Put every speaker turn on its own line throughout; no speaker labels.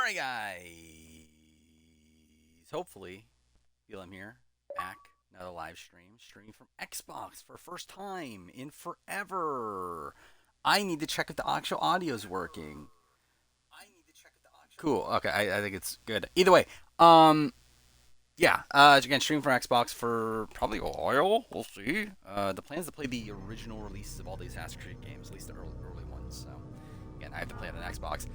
Alright, guys. Hopefully, feel I'm here. Back. Another live stream. Streaming from Xbox for first time in forever. I need to check if the actual audio is working. Cool. Okay, I think it's good. Either way, yeah. Again, stream from Xbox for probably a while. We'll see. The plan is to play the original releases of all these Assassin's Creed games, at least the early ones. So, again, I have to play it on Xbox.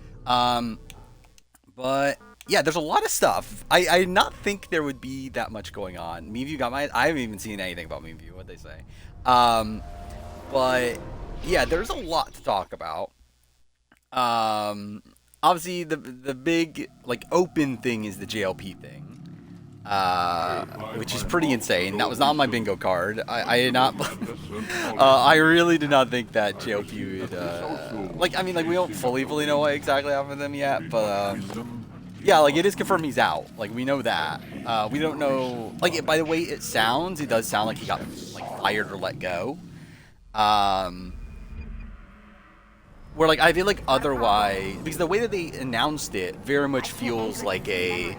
But yeah, there's a lot of stuff. I did not think there would be that much going on. MeView got my. I haven't even seen anything about MeView. What they say. But yeah, there's a lot to talk about. Obviously the big like open thing is the JLP thing. Which is pretty insane. That was not on my bingo card. I did not. I really did not think that JLP would. Like, I mean, like we don't fully know what exactly happened to them yet, but yeah, like it is confirmed he's out. Like we know that. We don't know. Like by the way it sounds, it does sound like he got like fired or let go. Where like I feel like otherwise, because the way that they announced it very much feels like a.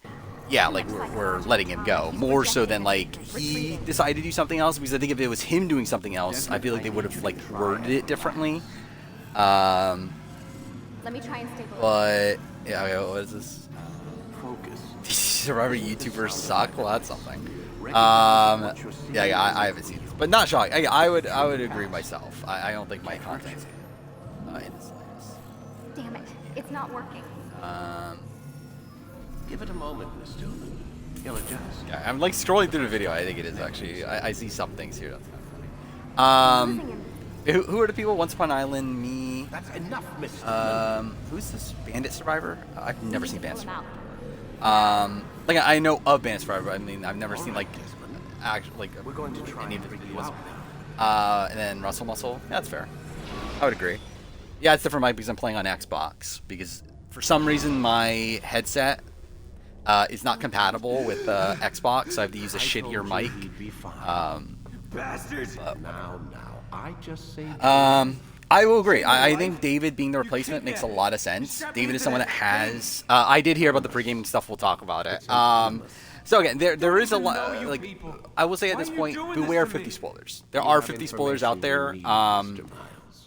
Yeah, like we're letting him go more so than like he decided to do something else. Because I think if it was him doing something else, I feel like they would have like worded it differently.
Let me try and stay.
But yeah, okay, what is this?
Focus.
Survivor YouTubers suck. Well, that's something. Yeah, I haven't seen this, but not shocking. I would agree myself. I don't think my content's in the slightest.
Damn it, it's not working.
Give it a moment, Miss Stillman. He'll adjust.
Yeah, I'm like scrolling through the video. I think it is actually. I see some things here. That's kind of funny. Who are the people? Once Upon an Island, me.
That's enough, Miss Stillman.
Who's this Bandit Survivor? I've never seen Bandit Survivor. Like I know of Bandit Survivor. I mean, I've never seen like actually like
We're going to try
any of
and
the
bring you
videos.
out.
And then Russell Muscle. Yeah, that's fair. I would agree. Yeah, it's different, Mike, because I'm playing on Xbox. Because for some reason my headset is not compatible with Xbox, so I have to use a shittier mic.
Bastards! Now, I just say.
I will agree. I think David being the replacement makes a lot of sense. David is someone that has. I did hear about the pre-gaming stuff. We'll talk about it. So again, there is a lot. Like I will say at this point, beware 50 spoilers. There are 50 spoilers out there.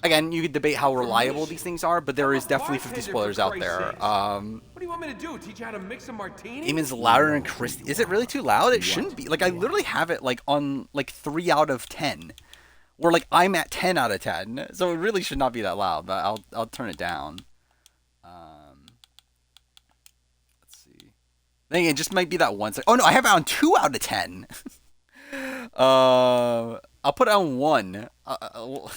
Again, you could debate how reliable these things are, but there is definitely 50 spoilers out there.
What do you want me to do? Teach you how to mix a martini?
Game is louder than Chris. Is it really too loud? It shouldn't be. Like I literally have it like on like 3 out of 10, or like I'm at 10 out of 10. So it really should not be that loud. But I'll turn it down. Let's see. Then again, it just might be that one. Oh no, I have it on 2 out of 10. I'll put it on 1. We'll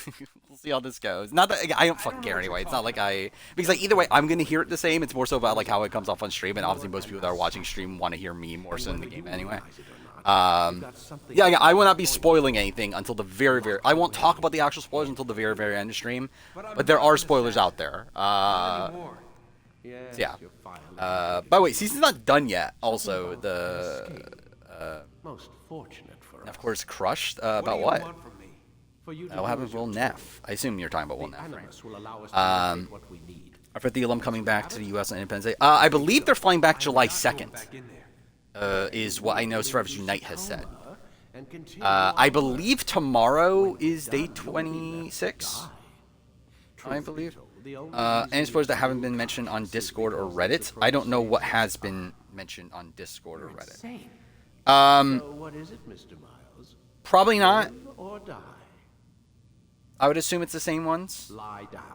see how this goes. Not that I don't fucking care anyway. It's not like because like either way, I'm gonna hear it the same. It's more so about like how it comes off on stream, and obviously most people that are watching stream want to hear me more so than the game anyway. Yeah, I will not be spoiling anything until the very. I won't talk about the actual spoilers until the very end of stream. But there are spoilers out there. So yeah. By the way, season's not done yet. Also, the
Most fortunate for
of course, Crushed. About what?
For you to
What happened with Will
use
Neff? I assume you're talking about Will
the
Neff, right?
animus will allow us to locate what we need.
Are the alum coming back to the U.S. on Independence Day? I believe they're flying back July 2nd. Is what I know Survivors Unite has said.
And continue
I believe tomorrow is day 26. I believe. Any spoilers that haven't been mentioned on Discord or Reddit? I don't know what has been mentioned on Discord or Reddit.
insane. So what is it, Mr. Miles?
Probably not.
Live or die?
I would assume it's the same ones.
Lie down.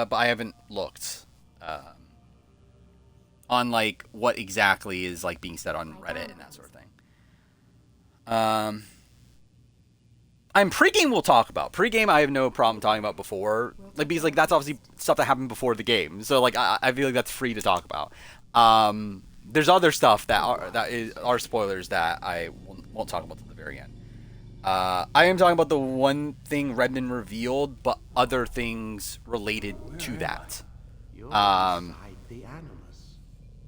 But I haven't looked on like what exactly is like being said on Reddit and that sort of thing. I'm pregame we'll talk about. Pregame I have no problem talking about before. Like because like that's obviously stuff that happened before the game. So like I feel like that's free to talk about. There's other stuff that are spoilers that I won't talk about till the very end. I am talking about the one thing Redmond revealed, but other things related to that.
You're inside the animus.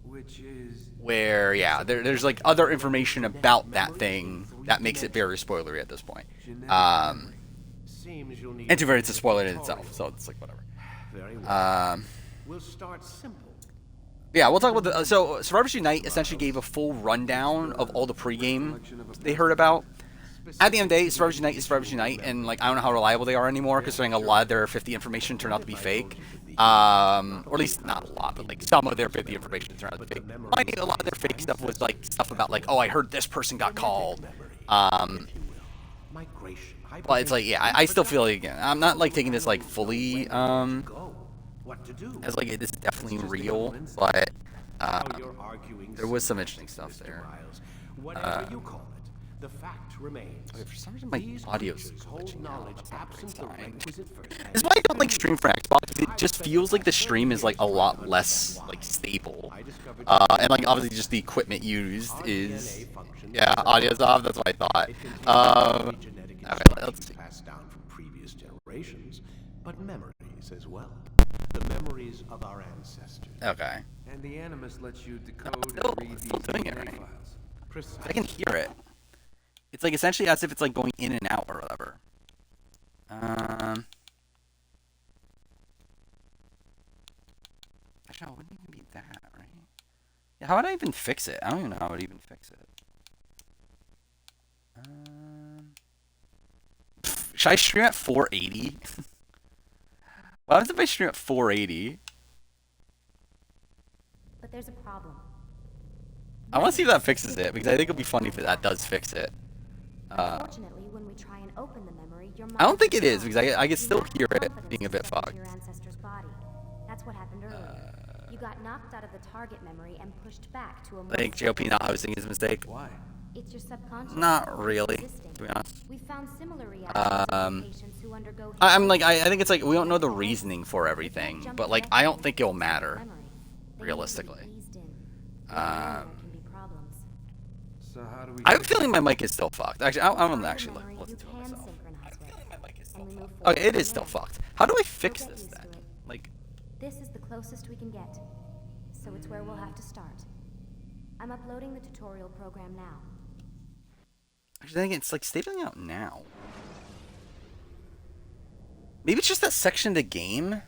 Which is
Where, yeah, there's like other information about that thing that makes it very spoilery at this point.
Seems you'll need
And to very, it's a spoiler in itself, so it's like whatever.
Very well. We'll start simple.
Yeah, we'll talk about the. So Survivors Unite essentially gave a full rundown of all the pregame they heard about. At the end of the day, Survivors Unite is Survivors Unite, and like I don't know how reliable they are anymore, considering a lot of their 50 information turned out to be fake. Or at least not a lot, but like some of their 50 information turned out to be fake. I mean, a lot of their fake stuff was like stuff about like, oh, I heard this person got called.
Migration.
But it's like, yeah, I still feel like I'm not like taking this like fully
What to do?
as like it is definitely real, but
You're arguing
there was some interesting stuff there.
Miles. Whatever you call it, the fact remains.
Okay, for some reason my
These
audio's
creatures hold
glitching out.
knowledge
That's not a great
absent the
sign.
requisite first.
This is why I don't like stream for Xbox. It just feels like the stream is like a lot less like stable, and like obviously just the equipment used is audio's off. That's what I thought. Okay, let's see.
Passed down from previous generations, but memories as well. The memories of our ancestors.
Okay,
And the Animus lets you decode
still-
and read
still
these
doing it
DNA
right.
files.
Precisely.
I can hear it. It's like essentially as if it's like going in and out or whatever. Actually, no, it wouldn't even be that, right? Yeah, how would I even fix it? I don't even know how I would even fix it. Should I stream at 480? What happens if I stream at 480?
But there's a problem.
I want to see if that fixes it, because I think it'll be funny if that does fix it.
Unfortunately, when we try and open the memory, your
I don't
mind
think it
is
is,
gone.
because I can
You
still
lack
hear it
confidence
being a
to
bit
step into
fucked.
your ancestor's body. That's what happened earlier. You got knocked out of the target memory and pushed back to a more
I think GOP not hosting is a mistake.
Why?
It's your subconscious.
Not really,
Existing.
to be honest.
We found similar reactions in patients who undergo
I'm like, I think it's like, we don't know the reasoning for everything, but like, I don't think it'll matter, realistically.
So how do we
I have a feeling my mic is still fucked. Actually, I'm gonna actually listen to it myself. I have a feeling my mic is still fucked. Okay, it is still fucked. How do I fix this then? Like,
This is the closest we can get, so it's where we'll have to start. I'm uploading the tutorial program now.
actually, then again, it's like stapling out now. Maybe it's just that section of the game.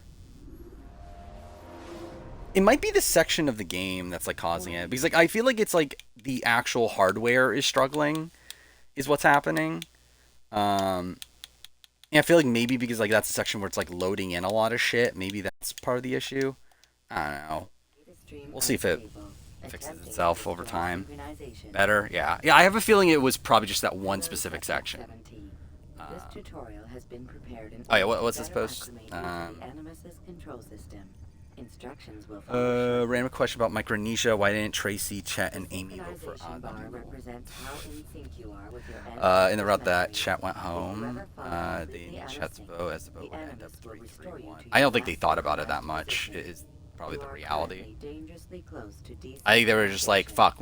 It might be the section of the game that's like causing it, because like I feel like it's like the actual hardware is struggling, is what's happening. And I feel like maybe because like that's a section where it's like loading in a lot of shit. Maybe that's part of the issue. I don't know. We'll see if it fixes itself over time. Better, yeah. Yeah, I have a feeling it was probably just that one specific section.
This tutorial has been prepared in
Oh yeah, what's this post?
Animus's control system. Instructions will follow.
Random question about Micronesia. Why didn't Tracy, Chet, and Amy vote for
Synchronization bar represents how in sync you are with your
In the route that
memories.
Chet went home,
Whoever follows
they
the
need
Animus
Chet's
sync,
vote as the
the
vote would end up
Animus will restore you
3-3-1.
to
I
your
don't think they
last
thought about it that
conscious
much. It
existence.
is probably the
You are
reality.
currently dangerously close to
I think they were just like,
desynchronization.
fuck,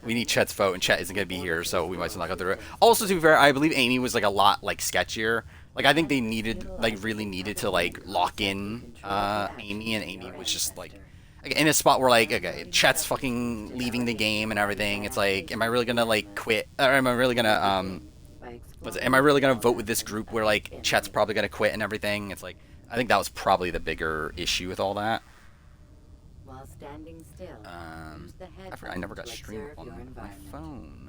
we need Chet's vote, and Chet isn't gonna be here, so we might as well not go through it. Also, to be fair, I believe Amy was like a lot like sketchier. Like I think they needed, like, really needed to like lock in Amy, and Amy was just like in a spot where like, okay, Chet's fucking leaving the game and everything. It's like, am I really gonna like quit, or am I really gonna am I really gonna vote with this group where like Chet's probably gonna quit and everything? It's like, I think that was probably the bigger issue with all that.
While standing still, use the head
I forgot I never got
button to
stream
observe
on
your
my
environment.
phone.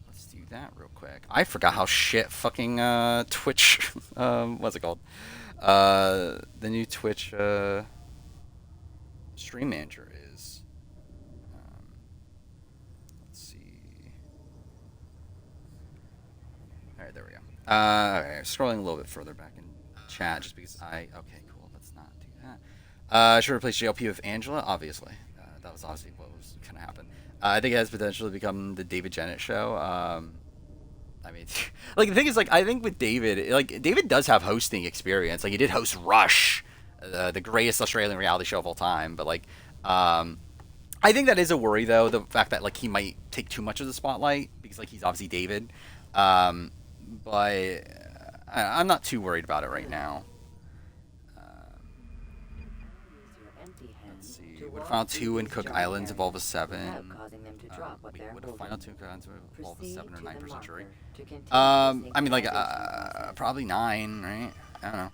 Let's do that real quick. I forgot how shit fucking Twitch what's it called? The new Twitch stream manager is. Let's see. Alright, there we go. Okay, scrolling a little bit further back in chat just because okay, cool, let's not do that. Should replace JLP with Angela, obviously. That was obviously what was gonna happen. I think it has potential to become the David Jennett show. I mean, like the thing is, like I think with David, like David does have hosting experience. Like he did host Rush, the greatest Australian reality show of all time. But like, I think that is a worry though, the fact that like he might take too much of the spotlight because like he's obviously David. But I'm not too worried about it right now. Let's see. Would Final 2 and Cook Islands evolve a 7? Would a Final 2 and Cook Islands evolve a 7 or 9% jury? I mean, like, probably 9, right? I don't know.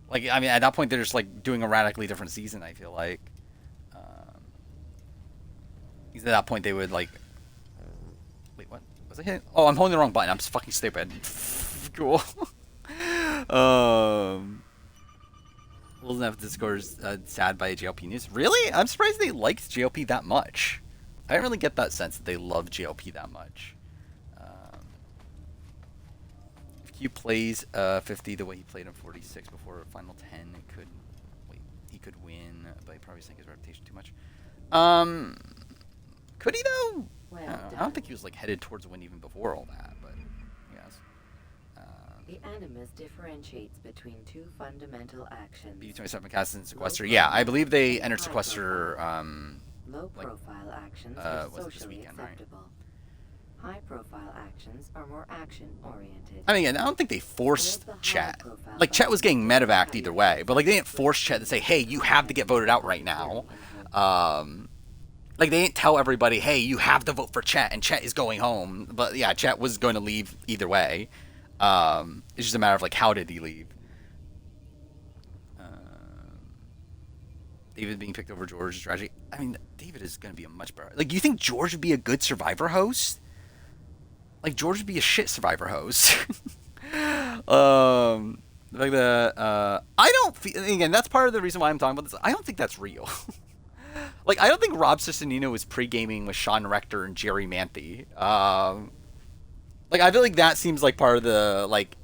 Like, I mean, at that point, they're just, like, doing a radically different season, I feel like. Because at that point they would like. Wait, what? Was I hitting? Oh, I'm holding the wrong button. I'm fucking stupid. Cool. Wilson F. Discord is sad by GLP news. Really? I'm surprised they liked GLP that much. I didn't really get that sense that they love GLP that much. If Q plays 50 the way he played in 46 before Final 10, he could win, but he probably sank his reputation too much. Could he though? I don't think he was like headed towards a win even before all that, but yes.
The Animus differentiates between two fundamental actions.
B27 cast and Sequester. Yeah, I believe they entered Sequester.
Low-profile actions
was
are
it this
socially
weekend, right?
acceptable. High-profile actions are more action-oriented.
I mean, I don't think they forced Chet. Like, Chet was getting medevaced either way, but like they didn't force Chet to say, "Hey, you have to get voted out right now." Like they didn't tell everybody, "Hey, you have to vote for Chet," and Chet is going home. But yeah, Chet was going to leave either way. It's just a matter of like how did he leave. David being picked over George is tragic. I mean, David is going to be a much better. Like, you think George would be a good Survivor host? Like, George would be a shit Survivor host. Like the I don't feel, again, that's part of the reason why I'm talking about this. I don't think that's real. Like, I don't think Rob Cesternino was pre-gaming with Sean Rector and Jerry Manthe. Like, I feel like that seems like part of the like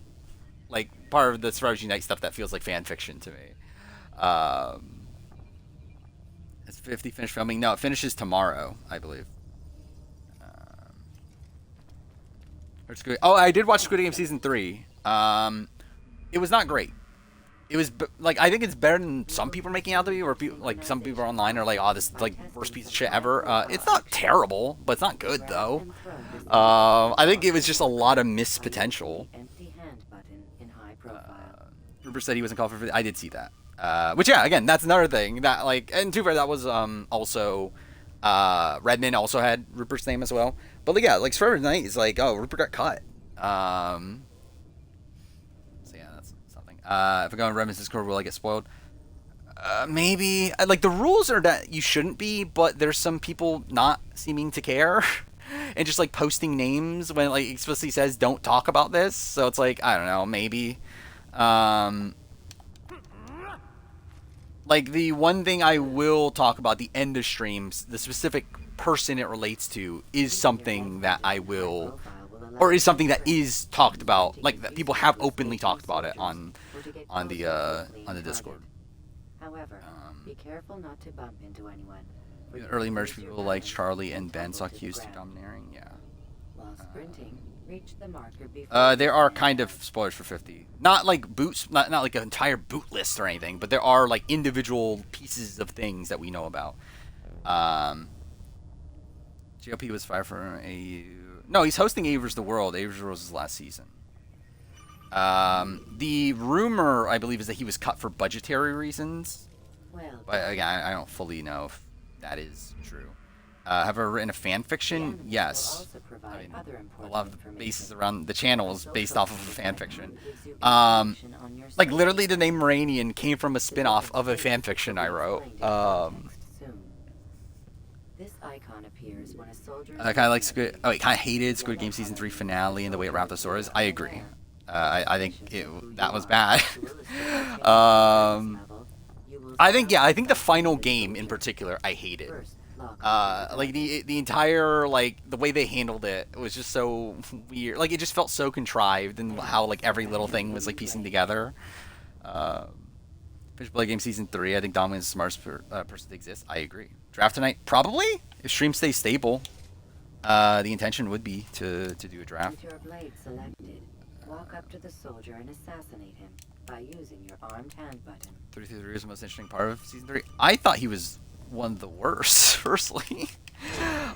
part of the Survivor Unite stuff that feels like fan fiction to me. Has 50 finished filming? No, it finishes tomorrow, I believe. Oh, I did watch Squid Game season 3. It was not great. It was like, I think it's better than some people are making out to be, where people, like some people online are like, "Oh, this is like worst piece of shit ever." It's not terrible, but it's not good though. I think it was just a lot of missed potential. Rupert said he wasn't called for. I did see that. Which, yeah, again, that's another thing that, like, and to be fair, that was also Redmond also had Rupert's name as well. But like, yeah, like Survivor Night is like, oh, Rupert got cut. So yeah, that's something. If I go on Redmond's Discord, will I get spoiled? Maybe. Like, the rules are that you shouldn't be, but there's some people not seeming to care. And just like posting names when it, like, explicitly says don't talk about this. So it's like, I don't know, maybe. Like, the one thing I will talk about, the end of streams, the specific person it relates to, is something that I will, or is something that is talked about, like, that people have openly talked about it on the Discord.
However, be careful not to bump into anyone.
Early merge people like Charlie and Ben saw Q's too domineering, yeah.
While sprinting, reach the marker before
There are kind of spoilers for 50. Not like boots, not like an entire boot list or anything, but there are like individual pieces of things that we know about. GOP was fired for AU. No, he's hosting AU vs. the World. AU vs. the World was last season. The rumor, I believe, is that he was cut for budgetary reasons. But again, I don't fully know if that is true. Have I written a fan fiction? Yes. I mean, a lot of the bases around the channel is based off of a fan fiction. Like, literally the name Moranian came from a spin-off of a fan fiction I wrote.
This icon appears when a soldier
I kind of like Squid. Oh, I kind of hated Squid Game season 3 finale and the way it wrapped the stories. I agree. I think that was bad. I think the final game in particular I hated. Like the entire, like, the way they handled it was just so weird. Like, it just felt so contrived, and how like every little thing was like piecing together. Fish Play Game season 3. I think Dom is the smartest person to exist. I agree. Draft tonight, probably. If stream stays stable, the intention would be to do a draft.
With your blade selected, walk up to the soldier and assassinate him by using your armed hand button.
33 is the most interesting part of season 3. I thought he was one of the worst, personally.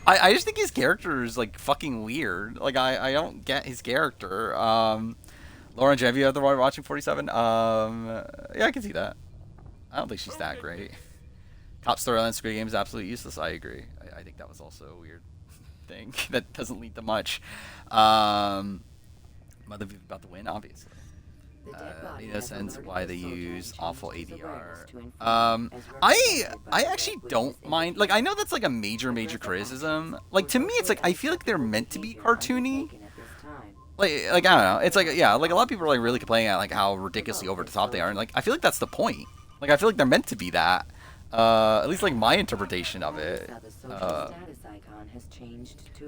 I just think his character is like fucking weird. Like, I don't get his character. Lauren Gevia, the one watching 47. Yeah, I can see that. I don't think she's that great. Top storyline Squid Game is absolutely useless. I agree. I think that was also a weird thing that doesn't lead to much. Mother Viva about to win, obviously. No sense why they use awful ADR.
I
I actually don't mind. Like, I know that's like a major criticism. Like, to me, it's like I feel like they're meant to be cartoony. Like I don't know. It's like, yeah, like a lot of people are like really complaining at like how ridiculously over the top they are, and like I feel like that's the point. Like, I feel like they're meant to be that. At least like my interpretation of it.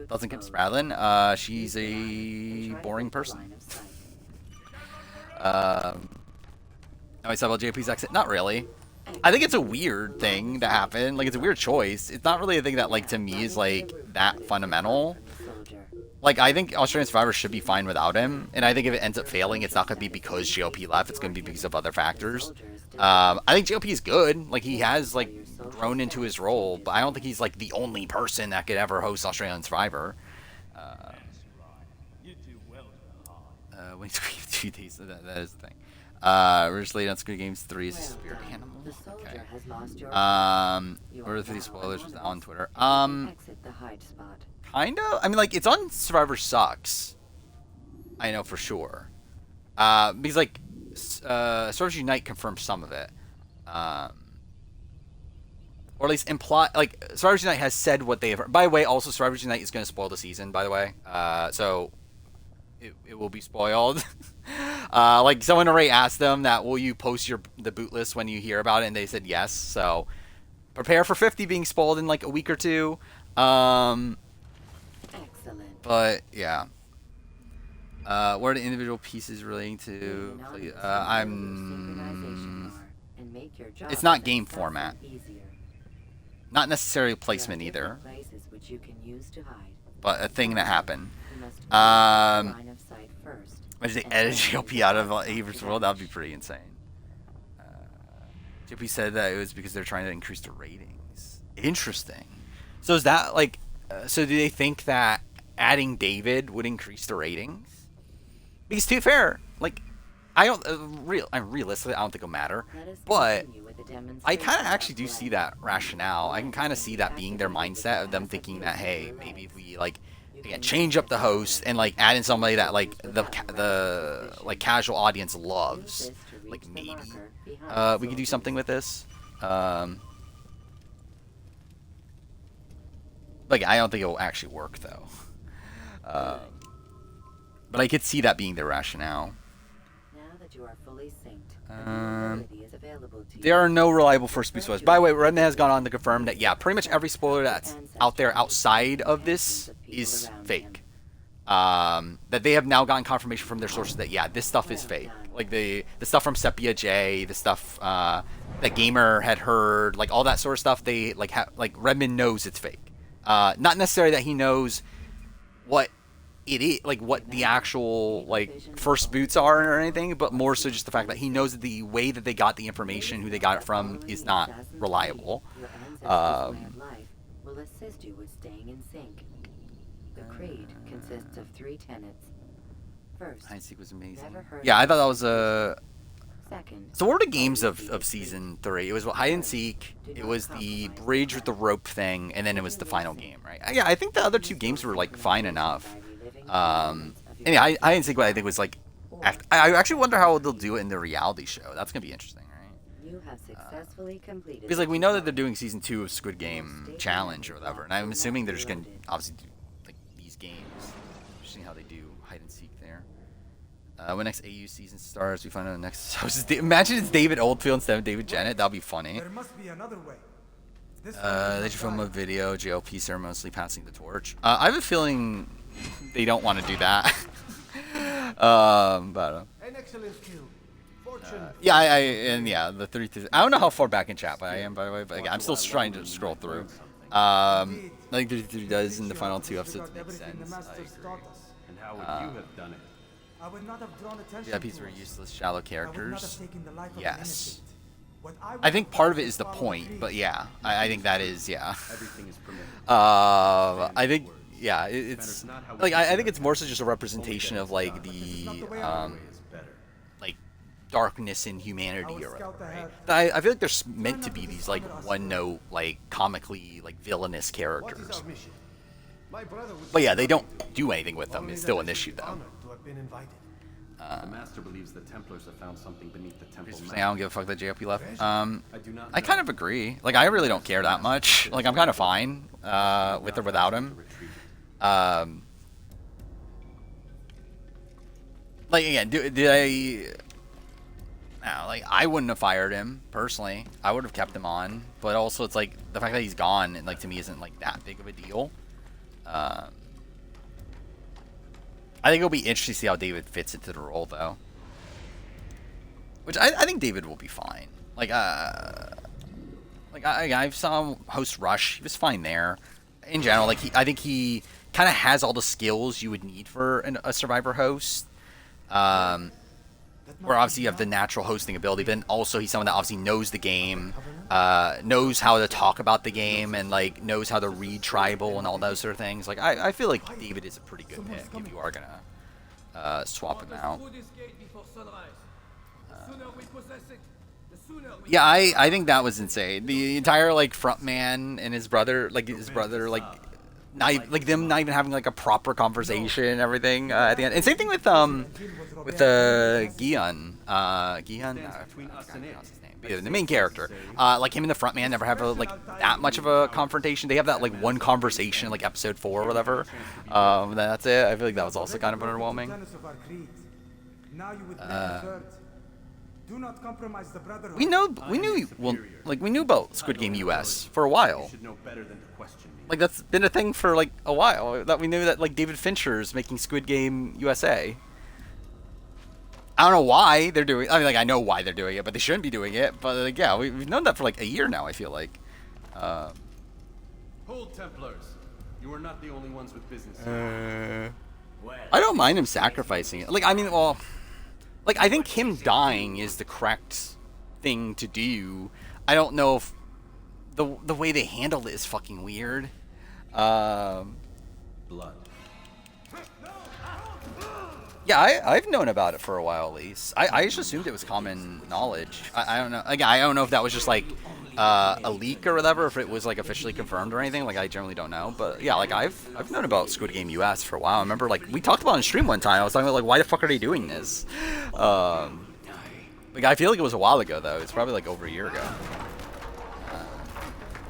Doesn't Kim Spradlin. She's a boring person. Oh, I said about JP's exit. Not really. I think it's a weird thing that happened. Like, it's a weird choice. It's not really a thing that, like, to me is like that fundamental. Like, I think Australian Survivor should be fine without him, and I think if it ends up failing, it's not going to be because GOP left. It's going to be because of other factors. I think GOP is good. Like, he has like grown into his role, but I don't think he's like the only person that could ever host Australian Survivor. When 2 days, that is the thing. We're just late on Squid Games 3 is a spirit animal. Okay. What are the spoilers on Twitter? Kind of. I mean, like, it's on Survivor Sucks. I know for sure. Because, like, Survivor Unite confirmed some of it. Or at least imply, like, Survivor Unite has said what they have heard. By the way, also, Survivor Unite is going to spoil the season, by the way. So, it will be spoiled. Like, someone already asked them that, will you post the boot list when you hear about it? And they said yes. So, prepare for 50 being spoiled in, like, a week or two. But yeah, what are the individual pieces relating to? It's not game format. Not necessarily placement either. But a thing that happened. I just edit GOP out of Aver's World. That would be pretty insane. GOP said that it was because they're trying to increase the ratings. Interesting. So is that like? So do they think that adding David would increase the ratings? Because to be fair, like, I'm realistically, I don't think it'll matter. But I kind of actually do see that rationale. I can kind of see that being their mindset of them thinking that, hey, maybe if we like again change up the host and like add in somebody that like the like casual audience loves, like maybe we could do something with this. Like, I don't think it will actually work though. But I could see that being their rationale. There are no reliable first boot spoilers. By the way, Redman has gone on to confirm that, yeah, pretty much every spoiler that's out there outside of this is fake. That they have now gotten confirmation from their sources that, yeah, this stuff is fake. Like, the stuff from Sepia J, the stuff that Gamer had heard, like, all that sort of stuff, they, like, Redman knows it's fake. Not necessarily that he knows what it is, like what the actual like first boots are or anything, but more so just the fact that he knows that the way that they got the information, who they got it from, is not reliable.
Will assist you with staying in sync. The creed consists of 3 tenets. First,
Hide and Seek was amazing. Yeah, I thought that was a.
Second,
So what were the games of season 3? It was Hide and Seek, it was the bridge with the rope thing, and then it was the final game, right? Yeah, I think the other 2 games were like fine enough. And yeah, Hide and Seek, I think was like. I actually wonder how they'll do it in the reality show. That's gonna be interesting, right?
you have successfully completed.
Because like we know that they're doing season 2 of Squid Game Challenge or whatever, and I'm assuming they're just gonna obviously do like these games. Seeing how they do Hide and Seek there. When next AU season starts, we find out the next host. Imagine it's David Oldfield instead of David Jennett. That'd be funny.
There must be another way.
They should film a video, JLP ceremoniously passing the torch. I have a feeling they don't want to do that. But
An excellent kill. Fortune.
yeah, the 32. I don't know how far back in chat I am, by the way, but again, I'm still trying to scroll through. I think 33 does in the final 2 episodes make sense. I agree.
And how would you have done it?
I would not have drawn attention
Yeah, these
to
were
us.
useless, shallow
I would not
characters.
have taken the life of an
Yes.
innocent. What
I think
would
part of
have
it is the
done was
point,
follow
but
the
yeah, I think that is, yeah.
Everything is permitted.
I think, yeah, it's like I think it's more so just a representation of like the like darkness in humanity or whatever, right? I feel like they're meant to be these like one-note, like comically like villainous characters.
My brother would
But yeah, they don't do anything with them. It's still an issue though.
honored to have been invited.
The Master believes the Templars have found something beneath the temple
I
map.
don't give a fuck that JLP left.
I do not
I
know.
kind of agree. Like, I really don't care that much. Like, I'm kind of fine with or without him. Like, again, did I... No, like, I wouldn't have fired him, personally. I would have kept him on. But also, it's like, the fact that he's gone, like, to me, isn't, like, that big of a deal. I think it'll be interesting to see how David fits into the role, though. Which I think David will be fine. Like I saw him host Rush. He was fine there. In general, like I think he kind of has all the skills you would need for a Survivor host. Where obviously you have the natural hosting ability, but then also he's someone that obviously knows the game, knows how to talk about the game, and like knows how to read tribal and all those sort of things. Like I feel like David is a pretty good pick if you are gonna swap him out. Yeah, I think that was insane. The entire like front man and his brother, like them not even having like a proper conversation and everything at the end. And same thing with Gian. Gian, I forgot how to pronounce his name. Yeah, the main character, like him and the front man never have like that much of a confrontation. They have that like one conversation, like episode 4 or whatever. That's it. I feel like that was also kind of underwhelming.
Now you would be the third. Do not compromise the brotherhood.
We knew about Squid Game US for a while.
You should know better than to question me.
Like that's been a thing for like a while. That we knew that like David Fincher's making Squid Game USA. I don't know why they're doing. I mean, like I know why they're doing it, but they shouldn't be doing it. But like, yeah, we've known that for like a year now. I feel like.
Hold, Templars. You are not the only ones with business here.
I don't mind him sacrificing it. Like I mean, well, like I think him dying is the correct thing to do. I don't know if the way they handled it is fucking weird.
Blood.
Yeah, I've known about it for a while at least. I just assumed it was common knowledge. I don't know. Again, I don't know if that was just like a leak or whatever, if it was like officially confirmed or anything. Like I generally don't know. But yeah, like I've known about Squid Game US for a while. I remember like we talked about it on stream one time. I was talking about like why the fuck are they doing this? Like I feel like it was a while ago though. It's probably like over a year ago.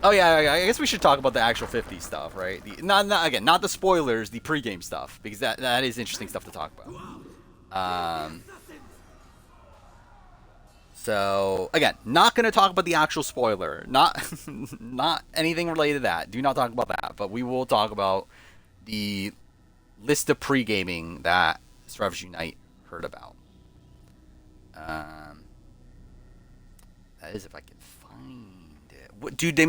Oh yeah, I guess we should talk about the actual 50 stuff, right? Not the spoilers, the pregame stuff, because that is interesting stuff to talk about. So again, not gonna talk about the actual spoiler, not anything related to that. Do not talk about that, but we will talk about the list of pre-gaming that Survivors Unite heard about. That is if I can find. Dude,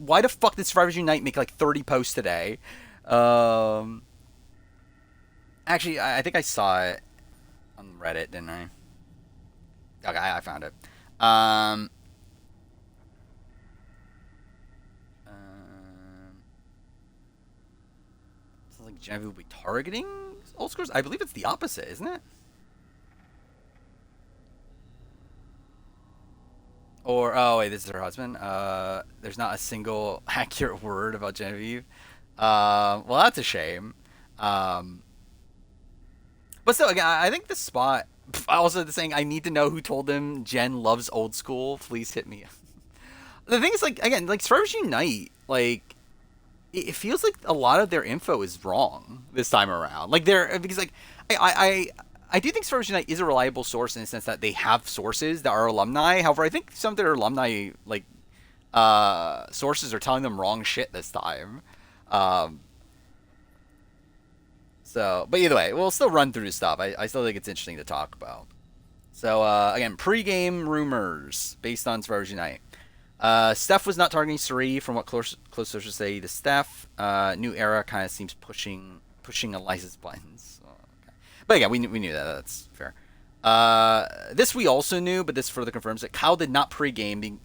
why the fuck did Survivors Unite make like 30 posts today? Actually, I think I saw it on Reddit, didn't I? Okay, I found it. Sounds like Genevieve will be targeting old scores. I believe it's the opposite, isn't it? Or, oh wait, this is her husband. There's not a single accurate word about Genevieve. Well, that's a shame. But still, again, I think the spot. Also, saying I need to know who told him Jen loves old school. Please hit me. The thing is, like, again, like Survivors Unite, like, it feels like a lot of their info is wrong this time around. Like, because like I do think Survivors Unite is a reliable source in the sense that they have sources that are alumni. However, I think some of their alumni like sources are telling them wrong shit this time. So, but either way, we'll still run through this stuff. I still think it's interesting to talk about. So again, pre-game rumors based on Survivors Unite. Steph was not targeting Suri, from what close sources say to Steph. New Era kind of seems pushing Eliza's buttons. But again, we knew that. That's fair. This we also knew, but this further confirms that Kyle did not pregame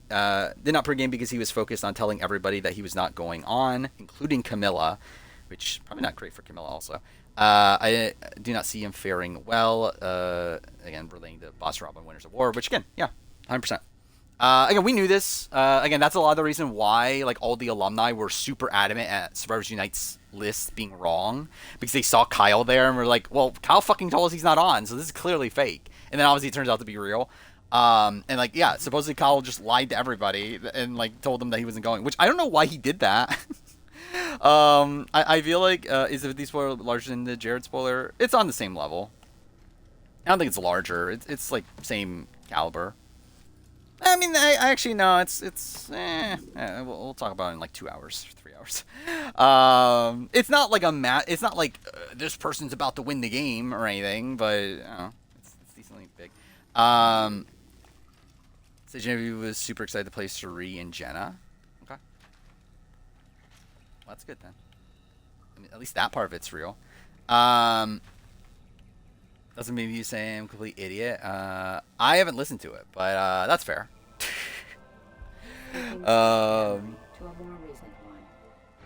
because he was focused on telling everybody that he was not going on, including Camilla, which probably not great for Camilla also. I do not see him faring well. Again, relating to Boss Robin Winners of War, which again, yeah, 100%. Again, we knew this. Again, that's a lot of the reason why like all the alumni were super adamant at Survivors Unite's list being wrong, because they saw Kyle there and were like, well, Kyle fucking told us he's not on, so this is clearly fake. And then obviously it turns out to be real. And like, yeah, supposedly Kyle just lied to everybody and like told them that he wasn't going, which I don't know why he did that. I feel like is the spoiler larger than the Jared spoiler? It's on the same level. I don't think it's larger. It's like same caliber. I mean, I actually no. We'll talk about it in like 2 hours, 3 hours. It's not like it's not like this person's about to win the game or anything, but it's decently big. So Genevieve was super excited to play Suri and Jenna. Okay, well, that's good then. I mean, at least that part of it's real. Doesn't mean you say I'm a complete idiot. I haven't listened to it, but that's fair.
To a more recent one.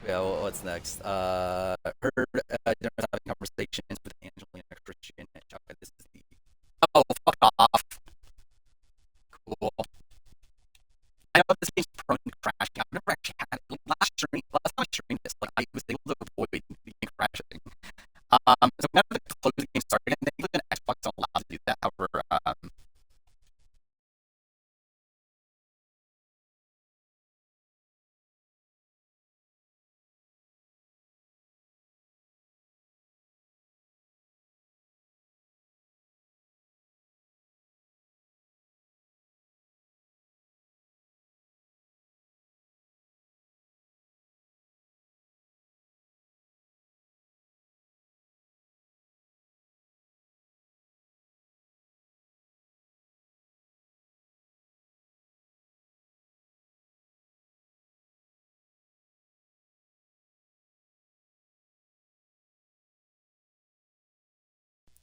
Yeah, well, what's next? Heard Jennifer's having conversations with Angelina, Christian, and Chuck. This is the... Oh, fuck off. Cool. I know this game's prone to crashing. I've never actually had it. Last time I streamed this, like, I was able to avoid the game crashing. So whenever the closing game started, and they even Xbox don't allow to do that. However,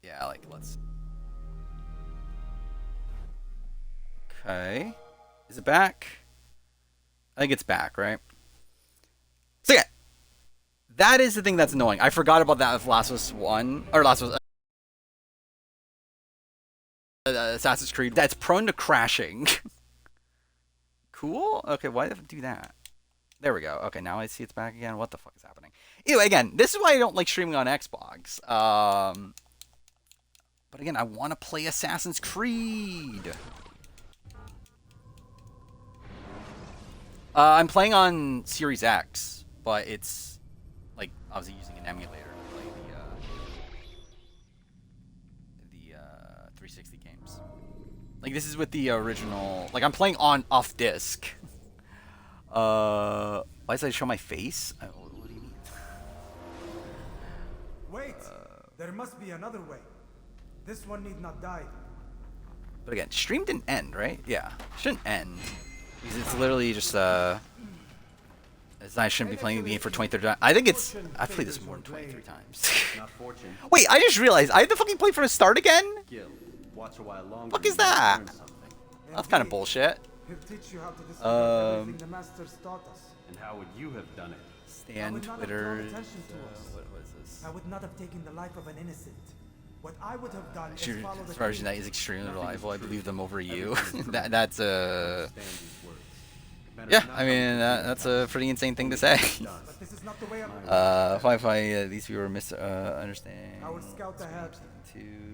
yeah, like, let's... Okay. Is it back? I think it's back, right? So yeah. That is the thing that's annoying. I forgot about that with Last of Us 1. Or Last of Us... Assassin's Creed. That's prone to crashing. Cool? Okay, why did it do that? There we go. Okay, now I see it's back again. What the fuck is happening? Anyway, again, this is why I don't like streaming on Xbox. But again, I want to play Assassin's Creed. I'm playing on Series X, but it's like obviously using an emulator to play the 360 games. Like this is with the original. Like I'm playing off disc. Why does I show my face? What do you mean?
Wait! There must be another way. This one need not die.
But again, stream didn't end, right? Yeah, shouldn't end. Because it's literally just I shouldn't be playing the game for 23 times. I think it's... I've played this more than 23 times. Wait, I just realized I have to fucking play from the start again? Fuck is that? That's kind of bullshit.
He'll teach you how to discover everything the masters taught us.
And how would you have done it?
Stan Twitter. What was this?
I would not have taken the life of an innocent. What I would have done is follow the
Survivors Unite is extremely reliable. I believe them over you. That's a... Yeah, I mean, that's a pretty insane thing to say.
But this is not the way I'm
these people understand.
I will scout ahead.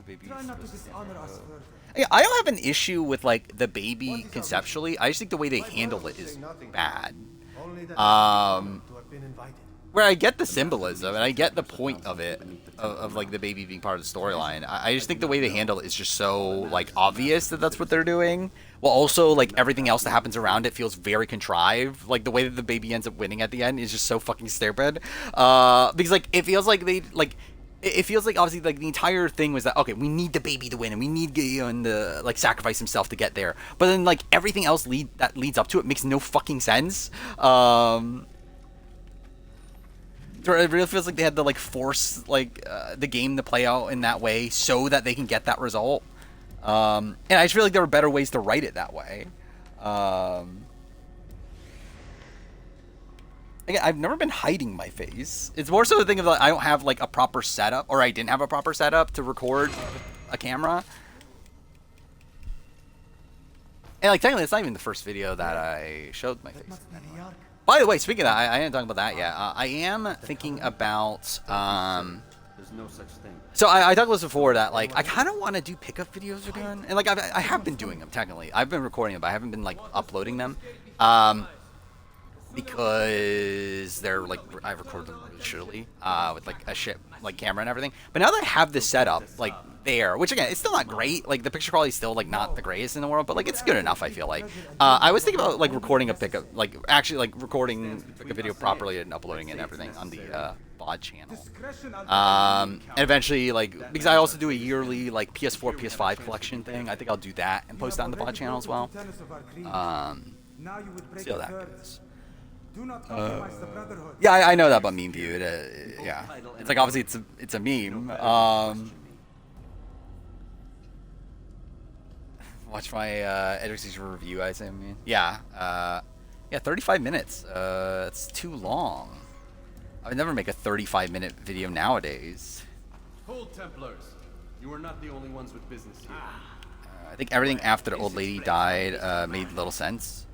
Baby
Try not to dishonor us further.
Yeah, I don't have an issue with like the baby conceptually. I just think the way they handle it is bad.
Only that to have been invited.
Where I get the symbolism and I get the point of it, of like the baby being part of the storyline. I just think the way they handle it is just so like obvious that that's what they're doing. Well, also like everything else that happens around it feels very contrived. Like the way that the baby ends up winning at the end is just so fucking stupid. Because like it feels like they like. It feels like obviously like the entire thing was that okay, we need the baby to win and we need Gideon to like sacrifice himself to get there. But then like everything else that leads up to it makes no fucking sense. It really feels like they had to like force like the game to play out in that way so that they can get that result. And I just feel like there were better ways to write it that way. Again, I've never been hiding my face. It's more so the thing of like I don't have like a proper setup, or I didn't have a proper setup to record a camera. And like technically, it's not even the first video that I showed my face. Anyway. By the way, speaking of that, I ain't talking about that yet. I am thinking about.
There's no such thing.
So I talked about this before that like I kind of want to do pickup videos again, and like I have been doing them technically. I've been recording them, but I haven't been like uploading them, because they're like I record them really shittily with like a shit like camera and everything. But now that I have this setup like there, which again it's still not great. Like the picture quality is still like not the greatest in the world, but like it's good enough. I feel like I was thinking about like recording a pickup, like actually like recording like a video properly and uploading it and everything on the VOD channel. And eventually, like, because I also do a yearly, like, PS4, PS5 collection thing. I think I'll do that and post that on the VOD channel as well. See how that goes. Yeah, I know that about Meme View. Yeah. It's like, obviously, it's a meme. Watch my Edric Season review, I say, I mean. Yeah. Yeah, 35 minutes. That's too long. I would never make a 35-minute video nowadays.
Hold, Templars. You are not the only ones with business here.
I think everything after the old lady died made little sense.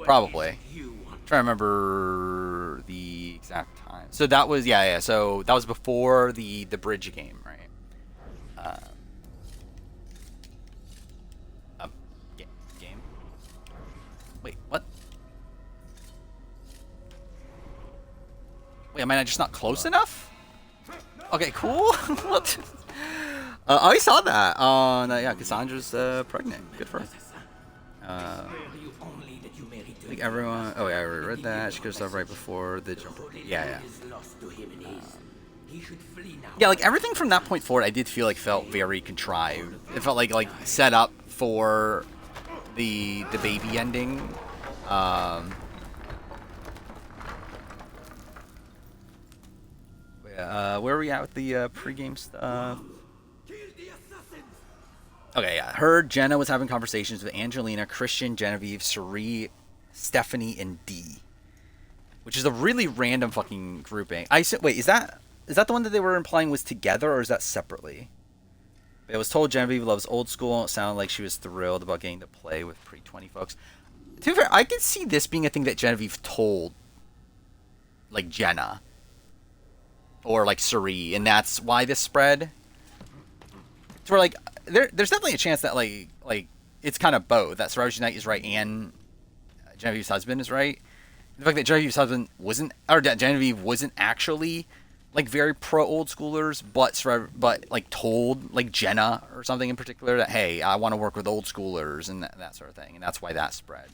Probably. I'm trying to remember the exact time. So that was yeah. So that was before the bridge game, right? Game. Wait, what? Wait, am I just not close enough? Okay, cool. What? I saw that. Yeah, Cassandra's pregnant. Good for her. I think everyone. Oh yeah, I already read that. She could have stuff right before the jump. Yeah. Yeah, like everything from that point forward, I did feel like felt very contrived. It felt like set up for the baby ending. Where are we at with the pregame stuff? Okay, yeah. Heard Jenna was having conversations with Angelina, Christian, Genevieve, Cerie, Stephanie, and D. Which is a really random fucking grouping. I said, wait, is that the one that they were implying was together, or is that separately? It was told Genevieve loves old school. It sounded like she was thrilled about getting to play with pre-20 folks. To be fair, I could see this being a thing that Genevieve told, like, Jenna. Or like Cerie, and that's why this spread. So we're like, there's definitely a chance that like it's kind of both. That Sorority Knight is right and Genevieve's husband is right. The fact that Genevieve's husband wasn't, or that Genevieve wasn't actually like very pro old schoolers, but like told like Jenna or something in particular that hey, I want to work with old schoolers and that sort of thing, and that's why that spread.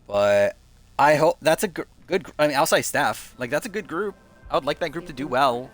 But I hope that's a good. I mean, outside Steph, like that's a good group. I would like that group to do well.